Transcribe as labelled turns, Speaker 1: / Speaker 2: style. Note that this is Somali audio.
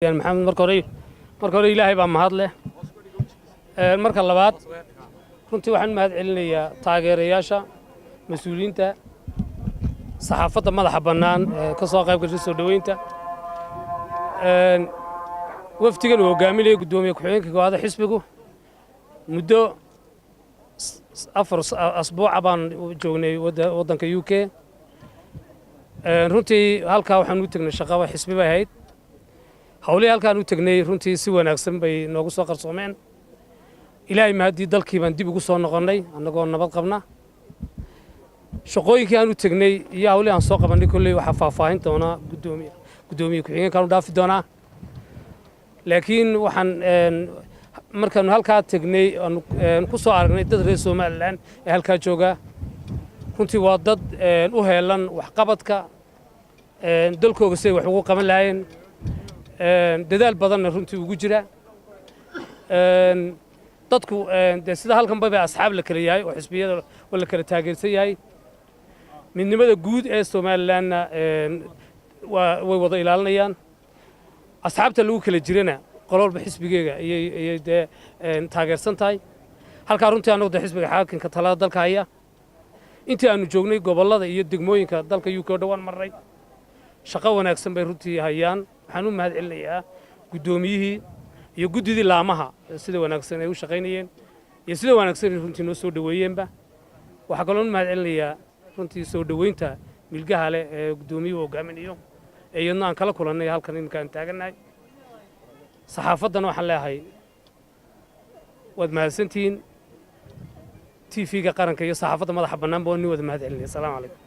Speaker 1: يعني محمد marka hore ilaahay baa mahad leh marka labaad runtii waxaan mahad celinayaa taageerayaasha mas'uuliyiinta saxaafadda madaxa bannaan ka soo qayb gashay soo dhaweynta wafdigan uu hogaaminayay gudoomiye ku-xigeenka kooxda xisbigu muddo 4 asbuuc baan joognay waddanka UK runtii halkaa waxaan u tagnay shaqo xisbi bay ahayd hawlihii halkaan u tagnay runtii si wanaagsan bay noogu soo qarsoomeen ilaahay mahadii dalkii baan dib ugu soo noqonnay annagoo nabad qabna shaqooyinkii aan u tagnay iyo hawlihii aan soo qabanay kolley waxaa faahfaahin doonaa gudoomiye ku-xigeenkaan u dhaafi doonaa laakiin waxaan markaanu halkaa tagnay ku soo aragnay dad reer Somaliland ee halkaa jooga runtii waa dad u heelan waxqabadka dalkooga si wax ugu qaban lahaayeen dadaal badanna runtii ugu jira dadku sida halkan bay asxaab la kala yahay oo xisbiyada wala kala taageersan yahay midnimada guud ee Somalilandna way wada ilaalinayaan asxaabta lagu kala jirana qololba xisbigeega ayay taageersan tahay halkaa runtii annagu xisbiga xaakinka talada dalka haya intii aanu joognay gobollada iyo degmooyinka dalka UK oo dhawaan marray shaqo wanaagsan bay runtii hayaan waxaan u mahad celinayaa gudoomiyihii iyo guddidii laamaha sida wanaagsan ay u shaqaynayeen iyo sida wanaagsan runtii noo soo dhaweeyeenba waxa kaloo u mahad celinayaa runtii soo dhaweynta milgaha leh ee gudoomiyuhu hogaaminayo ee iyadna aan kala kulannay halkan iminkaan taagannahay saxaafaddana waxaan leeyahay waad mahadsantihiin TV-ga qaranka iyo saxaafadda madaxa bannaanba waa nin wada mahad celinaya asalaamu calaykum